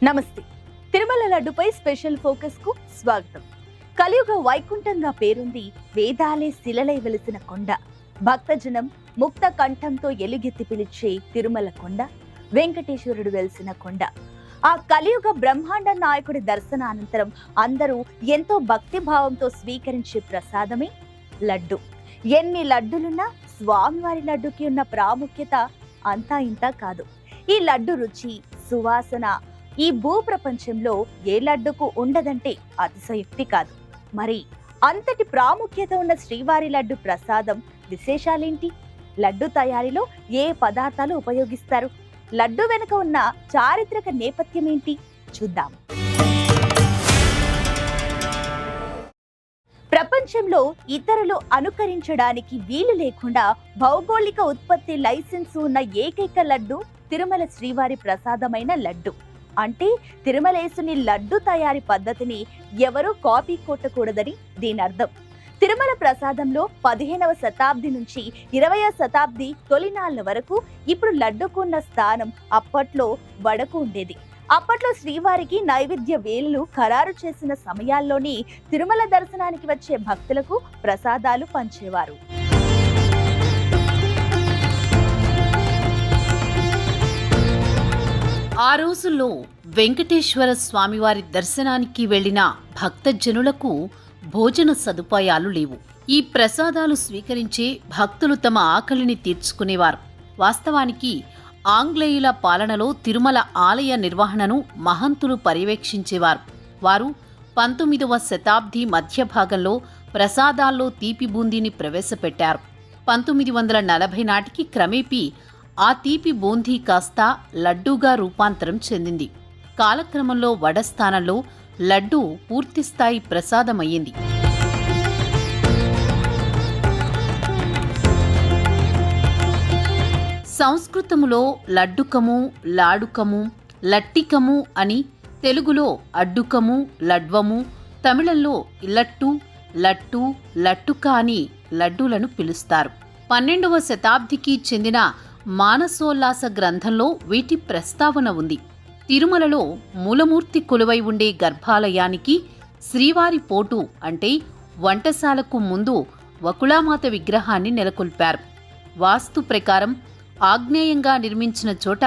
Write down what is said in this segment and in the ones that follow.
నమస్తే. Tirumala లడ్డుపై special focus కు స్వాగతం. కలియుగ వైకుంఠంగా పేరుంది వేదాలే శిలలై వెలిసిన కొండ. భక్తజనం ముక్త కంఠంతో ఎలుగెత్తి పిలిచే తిరుమల కొండ, వెంకటేశ్వరుడు వెలిసిన కొండ. ఆ కలియుగ బ్రహ్మాండ నాయకుడి దర్శనానంతరం అందరూ ఎంతో భక్తి భావంతో స్వీకరించే ప్రసాదమే లడ్డు. ఎన్ని లడ్డులున్నా స్వామివారి లడ్డుకి ఉన్న ప్రాముఖ్యత అంతా ఇంతా కాదు. ఈ లడ్డు రుచి, సువాసన ఈ భూ ప్రపంచంలో ఏ లడ్డుకు ఉండదంటే అతిశయోక్తి కాదు. మరి అంతటి ప్రాముఖ్యత ఉన్న శ్రీవారి లడ్డు ప్రసాదం విశేషాలేంటి? లడ్డు తయారీలో ఏ పదార్థాలు ఉపయోగిస్తారు? లడ్డు వెనుక ఉన్న చారిత్రక నేపథ్యం ఏంటి చూద్దాం. ప్రపంచంలో ఇతరులు అనుకరించడానికి వీలు లేకుండా భౌగోళిక ఉత్పత్తి లైసెన్స్ ఉన్న ఏకైక లడ్డు తిరుమల శ్రీవారి ప్రసాదమైన లడ్డు. అంటే తిరుమలేసుని లడ్డు తయారీ పద్ధతిని ఎవరూ కాపీ కొట్టకూడదని దీని అర్థం. తిరుమల ప్రసాదంలో 15వ శతాబ్ది నుంచి 20వ శతాబ్ది తొలినాళ్ల వరకు ఇప్పుడు లడ్డుకున్న స్థానం అప్పట్లో వడకు ఉండేది. అప్పట్లో శ్రీవారికి నైవేద్య వేళలు ఖరారు చేసిన సమయాల్లోనే తిరుమల దర్శనానికి వచ్చే భక్తులకు ప్రసాదాలు పంచేవారు. ఆ రోజుల్లో వెంకటేశ్వర స్వామివారి దర్శనానికి వెళ్లిన భక్తజనులకు భోజన సదుపాయాలు లేవు. ఈ ప్రసాదాలు స్వీకరించే భక్తులు తమ ఆకలిని తీర్చుకునేవారు. వాస్తవానికి ఆంగ్లేయుల పాలనలో తిరుమల ఆలయ నిర్వహణను మహంతులు పర్యవేక్షించేవారు. వారు 19వ శతాబ్ది మధ్య భాగంలో ప్రసాదాల్లో తీపి బూందీని ప్రవేశపెట్టారు. 1940 నాటికి క్రమేపీ ఆ తీపి బూందీ కాస్త లడ్డూగా రూపాంతరం చెందింది. కాలక్రమంలో వడ స్థానంలో లడ్డూ పూర్తిస్థాయి ప్రసాదమయ్యింది. సంస్కృతములో లడ్డుకము, లాడుకము, లట్టికము అని, తెలుగులో అడ్డుకము, లడ్వము, తమిళంలో ఇల్లట్టు, లట్టు, లట్టుక అని లడ్డూలను పిలుస్తారు. 12వ శతాబ్దికి చెందిన మానసోల్లాస గ్రంథంలో వీటి ప్రస్తావన ఉంది. తిరుమలలో మూలమూర్తి కొలువై ఉండే గర్భాలయానికి శ్రీవారి పోటు అంటే వంటశాలకు ముందు వకుళామాత విగ్రహాన్ని నెలకొల్పారు. వాస్తు ప్రకారం ఆగ్నేయంగా నిర్మించిన చోట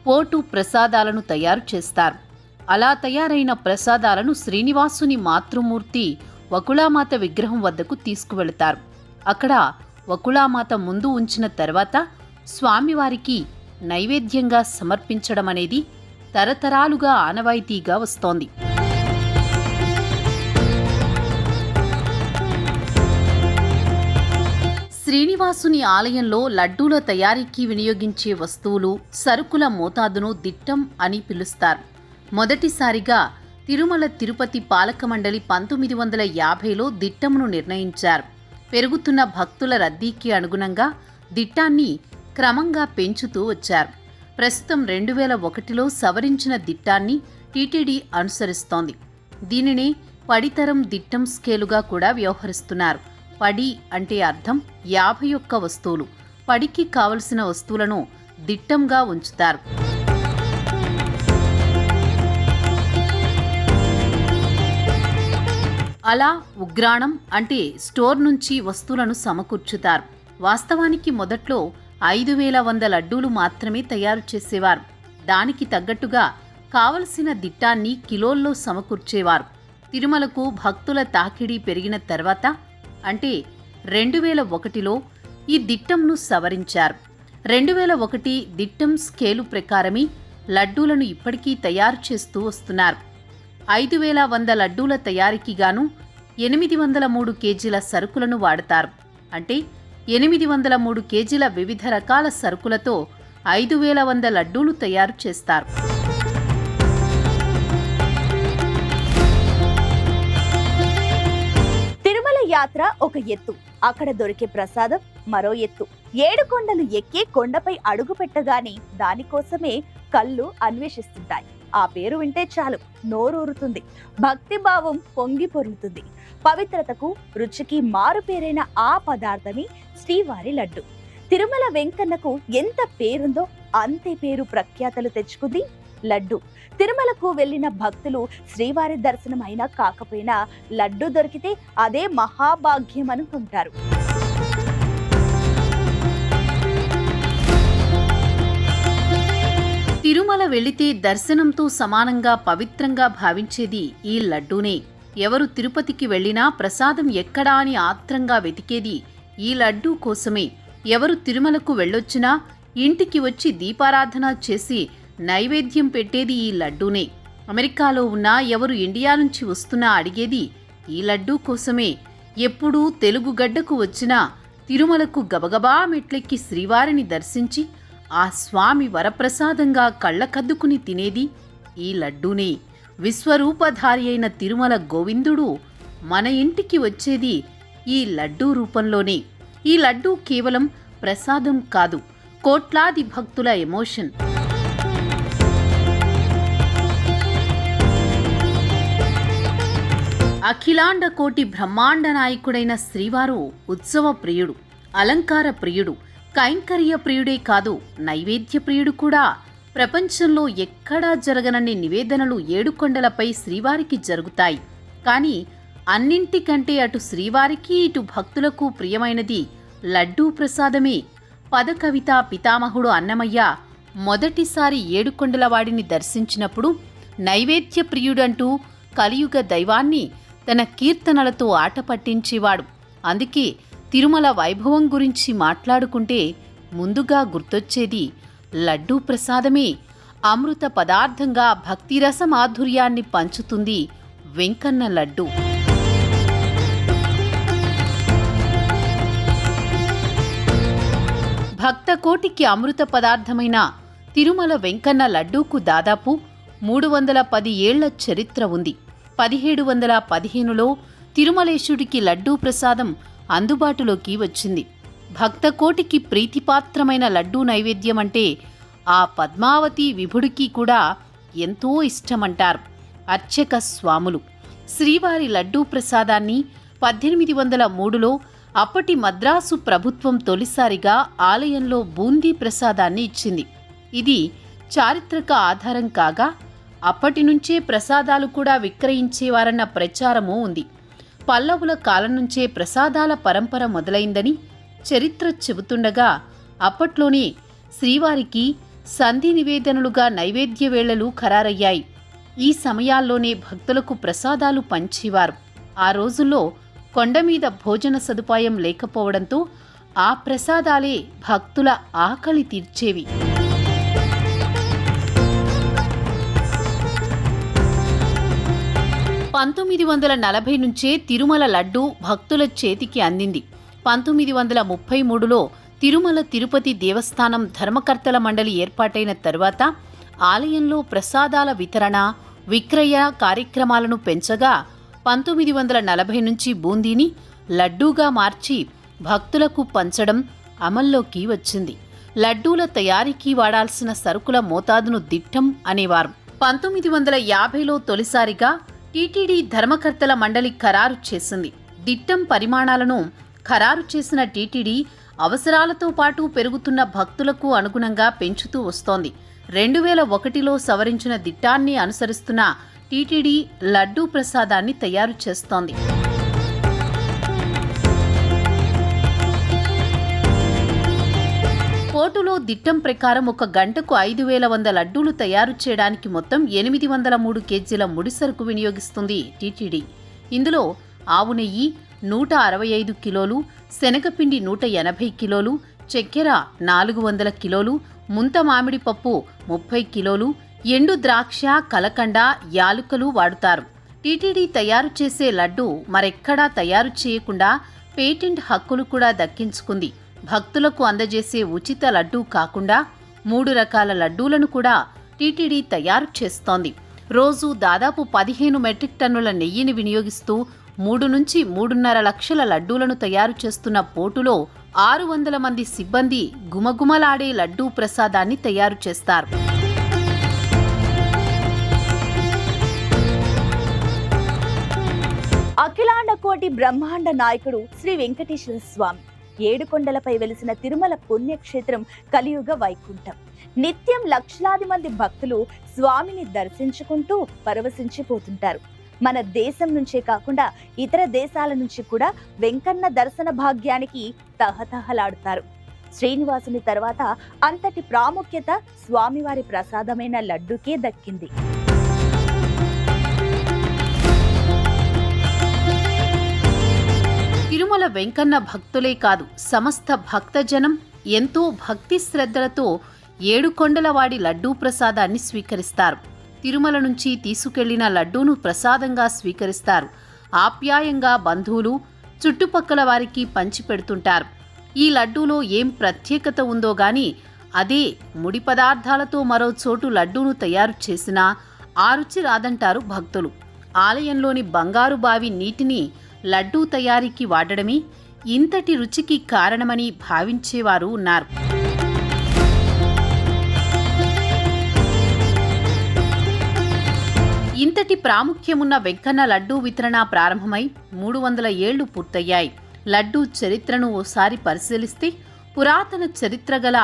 పోటు ప్రసాదాలను తయారు చేస్తారు. అలా తయారైన ప్రసాదాలను శ్రీనివాసుని మాతృమూర్తి వకుళామాత విగ్రహం వద్దకు తీసుకువెళతారు. అక్కడ వకుళామాత ముందు ఉంచిన తర్వాత స్వామివారికి నైవేద్యంగా సమర్పించడం అనేది తరతరాలుగా ఆనవాయితీగా వస్తోంది. శ్రీనివాసుని ఆలయంలో లడ్డూల తయారీకి వినియోగించే వస్తువులు, సరుకుల మోతాదును దిట్టం అని పిలుస్తారు. మొదటిసారిగా తిరుమల తిరుపతి పాలక మండలి 1950లో దిట్టమును నిర్ణయించారు. పెరుగుతున్న భక్తుల రద్దీకి అనుగుణంగా దిట్టాన్ని క్రమంగా పెంచుతూ వచ్చారు. ప్రస్తుతం 2001లో సవరించిన దిట్టాన్ని టీటీడీ అనుసరిస్తోంది. దీనిని పడితరం దిట్టం స్కేలుగా కూడా వ్యవహరిస్తున్నారు. పడి అంటే అర్థం 51 వస్తువులు. పడికి కావలసిన వస్తువులను దిట్టంగా ఉంచుతారు. అలా ఉగ్రాణం అంటే స్టోర్ నుంచి వస్తువులను సమకూర్చుతారు. వాస్తవానికి మొదట్లో 5100 లడ్డూలు మాత్రమే తయారు చేసేవారు. దానికి తగ్గట్టుగా కావలసిన దిట్టాన్ని కిలోల్లో సమకూర్చేవారు. తిరుమలకు భక్తుల తాకిడి పెరిగిన తర్వాత అంటే 2001లో ఈ దిట్టంను సవరించారు. 2001 దిట్టం స్కేలు ప్రకారమే లడ్డూలను ఇప్పటికీ తయారు చేస్తూ వస్తున్నారు. 5100 లడ్డూల తయారీకి గాను 803 కేజీల సరుకులను వాడతారు. అంటే 803 కేజీల వివిధ రకాల సరుకులతో 5100 లడ్డూలు తయారు చేస్తారు. తిరుమల యాత్ర ఒక ఎత్తు, అక్కడ దొరికే ప్రసాదం మరో ఎత్తు. 7 కొండలు ఎక్కి కొండపై అడుగు పెట్టగానే దానికోసమే కళ్ళు అన్వేషిస్తుంటాయి. ఆ పేరు వింటే చాలు నోరూరుతుంది. భక్తి భావం పొంగి పొర్లుతుంది. పవిత్రతకు, రుచికి మారు పేరైన ఆ పదార్థమే శ్రీవారి లడ్డు. తిరుమల వెంకన్నకు ఎంత పేరుందో అంతే పేరు ప్రఖ్యాతలు తెచ్చుకుంది లడ్డు. తిరుమలకు వెళ్లిన భక్తులు శ్రీవారి దర్శనం అయినా కాకపోయినా లడ్డు దొరికితే అదే మహాభాగ్యం అనుకుంటారు. తిరుమల వెళితే దర్శనంతో సమానంగా పవిత్రంగా భావించేది ఈ లడ్డూనే. ఎవరు తిరుపతికి వెళ్లినా ప్రసాదం ఎక్కడా అని ఆత్రంగా వెతికేది ఈ లడ్డూ కోసమే. ఎవరు తిరుమలకు వెళ్ళొచ్చినా ఇంటికి వచ్చి దీపారాధన చేసి నైవేద్యం పెట్టేది ఈ లడ్డూనే. అమెరికాలో ఉన్నా ఎవరు ఇండియా నుంచి వస్తున్నా అడిగేది ఈ లడ్డూ కోసమే. ఎప్పుడూ తెలుగు గడ్డకు వచ్చినా తిరుమలకు గబగబా మెట్లెక్కి శ్రీవారిని దర్శించి ఆ స్వామి వరప్రసాదంగా కళ్ళకద్దుకుని తినేది ఈ లడ్డూనే. విశ్వరూపధారి అయిన తిరుమల గోవిందుడు మన ఇంటికి వచ్చేది ఈ లడ్డూ రూపంలోనే. ఈ లడ్డూ కేవలం ప్రసాదం కాదు, కోట్లాది భక్తుల ఎమోషన్. అఖిలాండ కోటి బ్రహ్మాండ నాయకుడైన శ్రీవారు ఉత్సవ ప్రియుడు, అలంకార ప్రియుడు, కైంకర్య ప్రియుడే కాదు, నైవేద్య ప్రియుడు కూడా. ప్రపంచంలో ఎక్కడా జరగనన్ని నివేదనలు ఏడుకొండలపై శ్రీవారికి జరుగుతాయి. కానీ అన్నింటికంటే అటు శ్రీవారికి ఇటు భక్తులకు ప్రియమైనది లడ్డూ ప్రసాదమే. పదకవితా పితామహుడు అన్నమయ్య మొదటిసారి ఏడుకొండలవాడిని దర్శించినప్పుడు నైవేద్య ప్రియుడంటూ కలియుగ దైవాన్ని తన కీర్తనలతో ఆట పట్టించేవాడు. అందుకే తిరుమల వైభవం గురించి మాట్లాడుకుంటే ముందుగా గుర్తొచ్చేది లడ్డూ ప్రసాదమే. అమృత పదార్థంగా భక్తిరస మాధుర్యాన్ని పంచుతుంది వెంకన్న లడ్డూ. భక్తకోటికి అమృత పదార్థమైన తిరుమల వెంకన్న లడ్డూకు దాదాపు 310 ఏళ్ల చరిత్ర ఉంది. 1715లో తిరుమలేశుడికి లడ్డూ ప్రసాదం అందుబాటులోకి వచ్చింది. భక్తకోటికి ప్రీతిపాత్రమైన లడ్డూ నైవేద్యం అంటే ఆ పద్మావతి విభుడికి కూడా ఎంతో ఇష్టమంటారు అర్చక స్వాములు. శ్రీవారి లడ్డూ ప్రసాదాన్ని 1803లో అప్పటి మద్రాసు ప్రభుత్వం తొలిసారిగా ఆలయంలో బూందీ ప్రసాదాన్ని ఇచ్చింది. ఇది చారిత్రక ఆధారం కాగా అప్పటి నుంచే ప్రసాదాలు కూడా విక్రయించేవారన్న ప్రచారమూ ఉంది. పల్లవుల కాలం నుంచే ప్రసాదాల పరంపర మొదలైందని చరిత్ర చెబుతుండగా అప్పట్లోనే శ్రీవారికి సంధి నివేదనలుగా నైవేద్య వేళలు ఖరారయ్యాయి. ఈ సమయాల్లోనే భక్తులకు ప్రసాదాలు పంచేవారు. ఆ రోజుల్లో కొండమీద భోజన సదుపాయం లేకపోవడంతో ఆ ప్రసాదాలే భక్తుల ఆకలి తీర్చేవి. 1940 నుంచే తిరుమల లడ్డూ భక్తుల చేతికి అందింది. 1933లో తిరుమల తిరుపతి దేవస్థానం ధర్మకర్తల మండలి ఏర్పాటైన తరువాత ఆలయంలో ప్రసాదాల వితరణ, విక్రయ కార్యక్రమాలను పెంచగా 1940 నుంచి బూందీని లడ్డూగా మార్చి భక్తులకు పంచడం అమల్లోకి వచ్చింది. లడ్డూల తయారీకి వాడాల్సిన సరుకుల మోతాదును దిట్టం అనేవారు. 1950లో తొలిసారిగా టీటీడీ ధర్మకర్తల మండలి ఖరారు చేసింది. దిట్టం పరిమాణాలను ఖరారు చేసిన టీటీడీ అవసరాలతో పాటు పెరుగుతున్న భక్తులకు అనుగుణంగా పెంచుతూ వస్తోంది. 2001లో సవరించిన దిట్టాన్ని అనుసరిస్తున్న టీటీడీ లడ్డూ ప్రసాదాన్ని తయారు చేస్తోంది. కోర్టులో దిట్టం ప్రకారం 1 గంటకు 5100 లడ్డూలు తయారు చేయడానికి మొత్తం 803 కేజీల ముడిసరుకు వినియోగిస్తుంది టీటీడీ. ఇందులో ఆవు నెయ్యి 165 కిలోలు, శనగపిండి 180 కిలోలు, చక్కెర 400 కిలోలు, ముంత మామిడి పప్పు 30 కిలోలు, ఎండు ద్రాక్ష, కలకండ, యాలుకలు వాడుతారు. టీటీడీ తయారు చేసే లడ్డూ మరెక్కడా తయారు చేయకుండా పేటెంట్ హక్కులు కూడా దక్కించుకుంది. భక్తులకు అందజేసే ఉచిత లడ్డూ కాకుండా 3 రకాల లడ్డూలను కూడా టీటీడీ తయారు చేస్తోంది. రోజు దాదాపు 15 మెట్రిక్ టన్నుల నెయ్యిని వినియోగిస్తూ 3 నుంచి 3.5 లక్షల లడ్డూలను తయారు చేస్తున్న పోటులో 600 మంది సిబ్బంది గుమగుమలాడే లడ్డూ ప్రసాదాన్ని తయారు చేస్తారు. అఖిలాండ కోటి బ్రహ్మాండ నాయకుడు శ్రీ వెంకటేశ్వర స్వామి ఏడుకొండలపై వెలిసిన తిరుమల పుణ్యక్షేత్రం కలియుగ వైకుంఠం. నిత్యం లక్షలాది మంది భక్తులు స్వామిని దర్శించుకుంటూ పరవశించిపోతుంటారు. మన దేశం నుంచే కాకుండా ఇతర దేశాల నుంచి కూడా వెంకన్న దర్శన భాగ్యానికి తహతహలాడుతారు. శ్రీనివాసుని తర్వాత అంతటి ప్రాముఖ్యత స్వామివారి ప్రసాదమైన లడ్డూకే దక్కింది. తిరుమల వెంకన్న భక్తులే కాదు, సమస్త భక్తజనం ఎంతో భక్తి శ్రద్ధలతో ఏడుకొండలవాడి లడ్డూ ప్రసాదాన్ని స్వీకరిస్తారు. తిరుమల నుంచి తీసుకెళ్లిన లడ్డూను ప్రసాదంగా స్వీకరిస్తారు. ఆప్యాయంగా బంధువులు, చుట్టుపక్కల వారికి పంచిపెడుతుంటారు. ఈ లడ్డూలో ఏం ప్రత్యేకత ఉందో గాని అదే ముడి పదార్థాలతో మరో చోటు లడ్డూను తయారు చేసినా ఆ రుచి రాదంటారు భక్తులు. ఆలయంలోని బంగారు బావి నీటిని లడ్డూ తయారీకి వాడడమే ఇంతటి రుచికి కారణమని భావించేవారు ఉన్నారు. ఇంతటి ప్రాముఖ్యమున్న వెంకన్న లడ్డూ వితరణ ప్రారంభమై 300 ఏళ్లు పూర్తయ్యాయి. లడ్డూ చరిత్రను ఓసారి పరిశీలిస్తే పురాతన చరిత్ర గల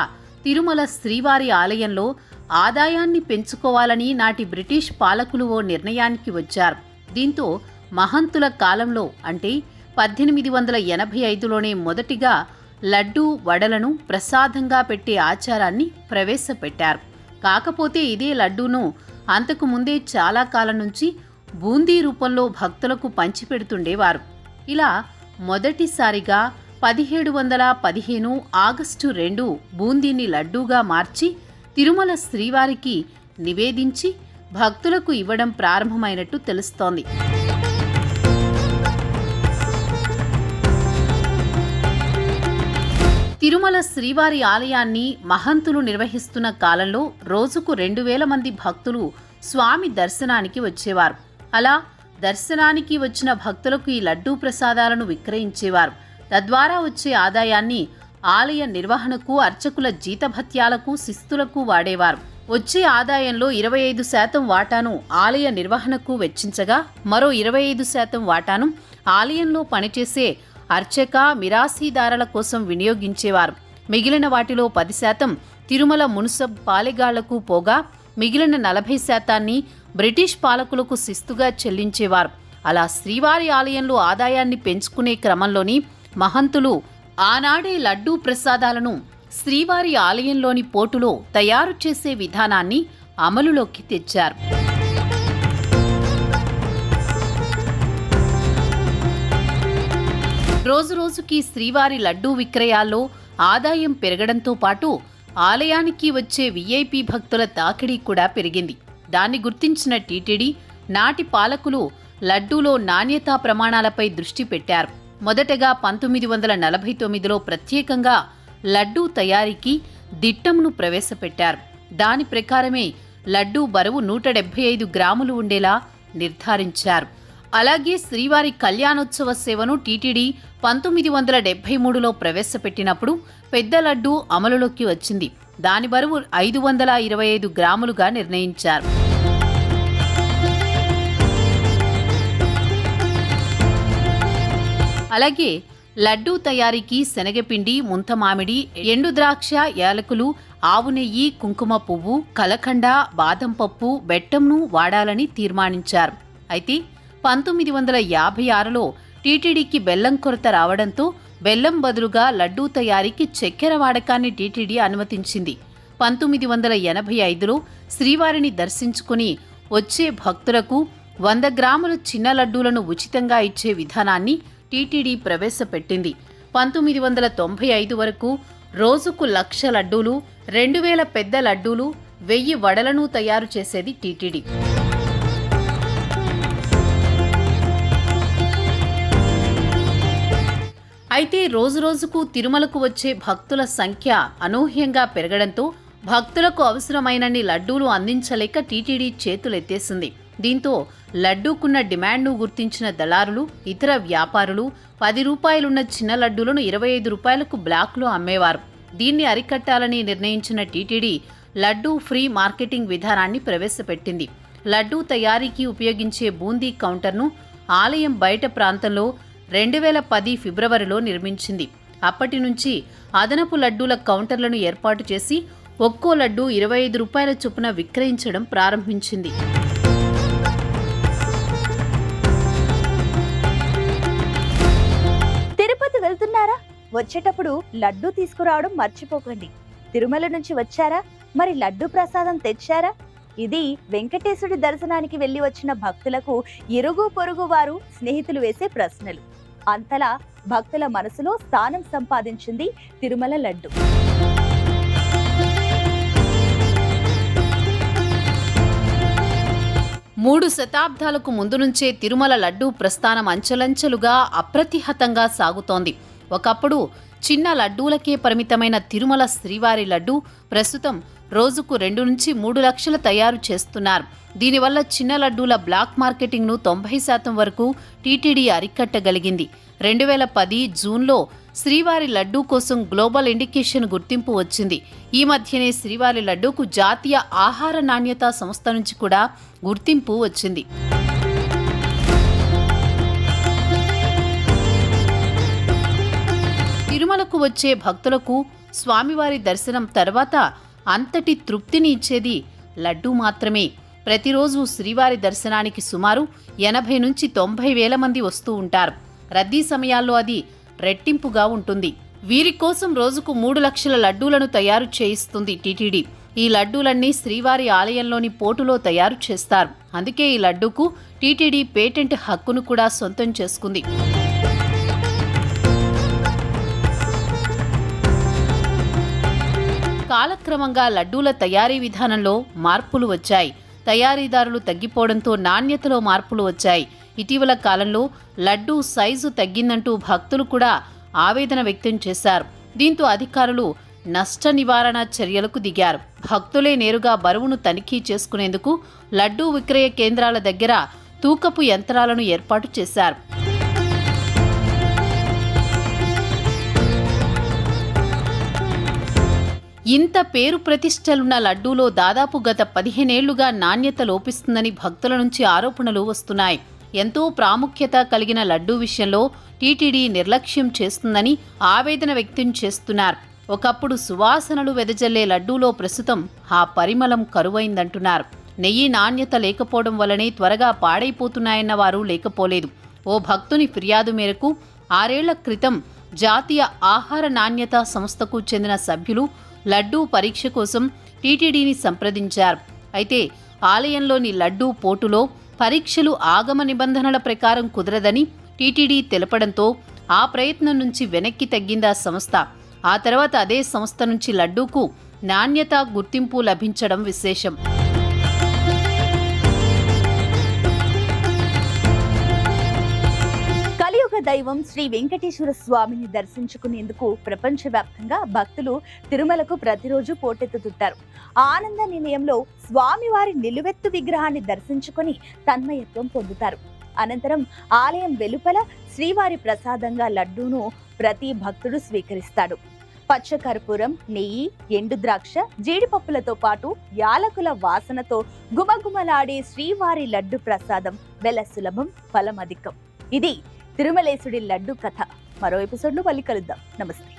తిరుమల శ్రీవారి ఆలయంలో ఆదాయాన్ని పెంచుకోవాలని నాటి బ్రిటిష్ పాలకులు ఓ నిర్ణయానికి వచ్చారు. దీంతో మహంతుల కాలంలో అంటే 1885లోనే మొదటిగా లడ్డూ వడలను ప్రసాదంగా పెట్టే ఆచారాన్ని ప్రవేశపెట్టారు. కాకపోతే ఇదే లడ్డూను అంతకు ముందే చాలా కాలం నుంచి బూందీ రూపంలో భక్తులకు పంచిపెడుతుండేవారు. ఇలా మొదటిసారిగా 1715 ఆగస్టు 2 బూందీని లడ్డూగా మార్చి తిరుమల శ్రీవారికి నివేదించి భక్తులకు ఇవ్వడం ప్రారంభమైనట్టు తెలుస్తోంది. తిరుమల శ్రీవారి ఆలయాన్ని మహంతులు నిర్వహిస్తున్న కాలంలో రోజుకు 2000 మంది భక్తులు స్వామి దర్శనానికి వచ్చేవారు. అలా దర్శనానికి వచ్చిన భక్తులకు ఈ లడ్డూ ప్రసాదాలను విక్రయించేవారు. తద్వారా వచ్చే ఆదాయాన్ని ఆలయ నిర్వహణకు, అర్చకుల జీతభత్యాలకు, శిస్తులకు వాడేవారు. వచ్చే ఆదాయంలో 25% వాటాను ఆలయ నిర్వహణకు వెచ్చించగా మరో 25% వాటాను ఆలయంలో పనిచేసే అర్చక, మిరాసీదారుల కోసం వినియోగించేవారు. మిగిలిన వాటిలో 10% తిరుమల మున్సబ్ పాలెగాళ్లకు పోగా మిగిలిన 40% బ్రిటిష్ పాలకులకు శిస్తుగా చెల్లించేవారు. అలా శ్రీవారి ఆలయంలో ఆదాయాన్ని పెంచుకునే క్రమంలోని మహంతులు ఆనాడే లడ్డూ ప్రసాదాలను శ్రీవారి ఆలయంలోని పోటులో తయారు చేసే విధానాన్ని అమలులోకి తెచ్చారు. రోజురోజుకి శ్రీవారి లడ్డూ విక్రయాల్లో ఆదాయం పెరగడంతో పాటు ఆలయానికి వచ్చే వీఐపీ భక్తుల తాకిడి కూడా పెరిగింది. దాన్ని గుర్తించిన టీటీడీ నాటి పాలకులు లడ్డూలో నాణ్యతా ప్రమాణాలపై దృష్టి పెట్టారు. మొదటగా 1949లో ప్రత్యేకంగా లడ్డూ తయారీకి దిట్టంను ప్రవేశపెట్టారు. దాని ప్రకారమే లడ్డూ బరువు 175 గ్రాములు ఉండేలా నిర్ధారించారు. అలాగే శ్రీవారి కళ్యాణోత్సవ సేవను టీటీడీ 1973లో ప్రవేశపెట్టినప్పుడు పెద్ద లడ్డూ అమలులోకి వచ్చింది. దాని బరువు 525 గ్రాములుగా నిర్ణయించారు. అలాగే లడ్డూ తయారీకి శనగపిండి, ముంతమామిడి, ఎండు ద్రాక్ష, యాలకులు, ఆవు నెయ్యి, కుంకుమ పువ్వు, కలకండ, బాదం పప్పు, బెట్టంను వాడాలని తీర్మానించారు. అయితే 1956లో టీటీడీకి బెల్లం కొరత రావడంతో బెల్లం బదులుగా లడ్డూ తయారీకి చక్కెర వాడకాన్ని టీటీడీ అనుమతించింది. 1985లో శ్రీవారిని దర్శించుకుని వచ్చే భక్తులకు 100 గ్రాముల చిన్న లడ్డూలను ఉచితంగా ఇచ్చే విధానాన్ని టీటీడీ ప్రవేశపెట్టింది. 1995 వరకు రోజుకు 1,00,000 లడ్డూలు, 2000 పెద్ద లడ్డూలు, 1000 వడలను తయారు చేసేది టీటీడీ. అయితే రోజురోజుకు తిరుమలకు వచ్చే భక్తుల సంఖ్య అనూహ్యంగా పెరగడంతో భక్తులకు అవసరమైనన్ని లడ్డూలు అందించలేక టీటీడీ చేతులెత్తేసింది. దీంతో లడ్డూకున్న డిమాండ్ను గుర్తించిన దళారులు, ఇతర వ్యాపారులు 10 రూపాయలున్న చిన్న లడ్డూలను 25 రూపాయలకు బ్లాక్లో అమ్మేవారు. దీన్ని అరికట్టాలని నిర్ణయించిన టీటీడీ లడ్డూ ఫ్రీ మార్కెటింగ్ విధానాన్ని ప్రవేశపెట్టింది. లడ్డూ తయారీకి ఉపయోగించే బూందీ కౌంటర్ను ఆలయం బయట ప్రాంతంలో 2010 ఫిబ్రవరిలో నిర్మించింది. అప్పటి నుంచి అదనపు లడ్డూల కౌంటర్లను ఏర్పాటు చేసి ఒక్కో లడ్డూ 25 రూపాయల చొప్పున విక్రయించడం ప్రారంభించింది. తిరుపతి వెళ్తున్నారా? వచ్చేటప్పుడు లడ్డూ తీసుకురావడం మర్చిపోకండి. తిరుమల నుంచి వచ్చారా? మరి లడ్డూ ప్రసాదం తెచ్చారా? ఇది వెంకటేశుడి దర్శనానికి వెళ్లి వచ్చిన భక్తులకు ఇరుగు పొరుగు వారు, స్నేహితులు వేసే ప్రశ్నలు. అంతలా భక్తుల మనసులో స్థానం సంపాదించింది తిరుమల లడ్డు. మూడు శతాబ్దాలకు ముందు నుంచే తిరుమల లడ్డూ ప్రస్థానం అంచెలంచెలుగా అప్రతిహతంగా సాగుతోంది. ఒకప్పుడు చిన్న లడ్డూలకే పరిమితమైన తిరుమల శ్రీవారి లడ్డూ ప్రస్తుతం రోజుకు 2 నుంచి 3 లక్షలు తయారు చేస్తున్నారు. దీనివల్ల చిన్న లడ్డూల బ్లాక్ మార్కెటింగ్ను 90% వరకు టీటీడీ అరికట్టగలిగింది. 2010 జూన్లో శ్రీవారి లడ్డూ కోసం గ్లోబల్ ఇండికేషన్ గుర్తింపు వచ్చింది. ఈ మధ్యనే శ్రీవారి లడ్డూకు జాతీయ ఆహార నాణ్యతా సంస్థ నుంచి కూడా గుర్తింపు వచ్చింది. తిరుమలకు వచ్చే భక్తులకు స్వామివారి దర్శనం తర్వాత అంతటి తృప్తిని ఇచ్చేది లడ్డూ మాత్రమే. ప్రతిరోజు శ్రీవారి దర్శనానికి సుమారు 80 నుంచి 90 వేల మంది వస్తూ ఉంటారు. రద్దీ సమయాల్లో అది రెట్టింపుగా ఉంటుంది. వీరి కోసం రోజుకు 3 లక్షల లడ్డూలను తయారు చేయిస్తుంది టీటీడీ. ఈ లడ్డూలన్నీ శ్రీవారి ఆలయంలోని పోటులో తయారు చేస్తారు. అందుకే ఈ లడ్డూకు టీటీడీ పేటెంట్ హక్కును కూడా సొంతం చేసుకుంది. కాలక్రమంగా లడ్డూల తయారీ విధానంలో మార్పులు వచ్చాయి. తయారీదారులు తగ్గిపోవడంతో నాణ్యతలో మార్పులు వచ్చాయి. ఇటీవల కాలంలో లడ్డూ సైజు తగ్గిందంటూ భక్తులు కూడా ఆవేదన వ్యక్తం చేశారు. దీంతో అధికారులు నష్ట నివారణ చర్యలకు దిగారు. భక్తులే నేరుగా బరువును తనిఖీ చేసుకునేందుకు లడ్డూ విక్రయ కేంద్రాల దగ్గర తూకపు యంత్రాలను ఏర్పాటు చేశారు. ఇంత పేరు ప్రతిష్టలున్న లడ్డూలో దాదాపు గత 15 ఏళ్లుగా నాణ్యత లోపిస్తుందని భక్తుల నుంచి ఆరోపణలు వస్తున్నాయి. ఎంతో ప్రాముఖ్యత కలిగిన లడ్డూ విషయంలో టీటీడీ నిర్లక్ష్యం చేస్తుందని ఆవేదన వ్యక్తం చేస్తున్నారు. ఒకప్పుడు సువాసనలు వెదజల్లే లడ్డూలో ప్రస్తుతం ఆ పరిమళం కరువైందంటున్నారు. నెయ్యి నాణ్యత లేకపోవడం వల్లనే త్వరగా పాడైపోతున్నాయన్న వారు లేకపోలేదు. ఓ భక్తుని ఫిర్యాదు మేరకు 6 ఏళ్ల క్రితం జాతీయ ఆహార నాణ్యతా సంస్థకు చెందిన సభ్యులు లడ్డూ పరీక్ష కోసం టీటీడీని సంప్రదించారు. అయితే ఆలయంలోని లడ్డూ పోటులో పరీక్షలు ఆగమ నిబంధనల ప్రకారం కుదరదని టీటీడీ తెలపడంతో ఆ ప్రయత్నం నుంచి వెనక్కి తగ్గిందా సంస్థ. ఆ తర్వాత అదే సంస్థ నుంచి లడ్డూకు నాణ్యతా గుర్తింపు లభించడం విశేషం. కలియుగ దైవం శ్రీ వెంకటేశ్వర స్వామిని దర్శించుకునేందుకు ప్రపంచవ్యాప్తంగా భక్తులు తిరుమలకు ప్రతిరోజు పోటెత్తుతుంటారు. ఆనంద నిలయంలో స్వామివారి నిలువెత్తు విగ్రహాన్ని దర్శించుకుని తన్మయత్వం పొందుతారు. అనంతరం ఆలయం వెలుపల శ్రీవారి ప్రసాదంగా లడ్డూను ప్రతి భక్తుడు స్వీకరిస్తాడు. పచ్చకర్పూరం, నెయ్యి, ఎండు ద్రాక్ష, జీడిపప్పులతో పాటు యాలకుల వాసనతో గుమగుమలాడే శ్రీవారి లడ్డు ప్రసాదం వెల సులభం, ఫలమధికం. ఇది తిరుమలేశుడి లడ్డు కథ. మరో ఎపిసోడ్లో మళ్ళీ కలుద్దాం. నమస్తే.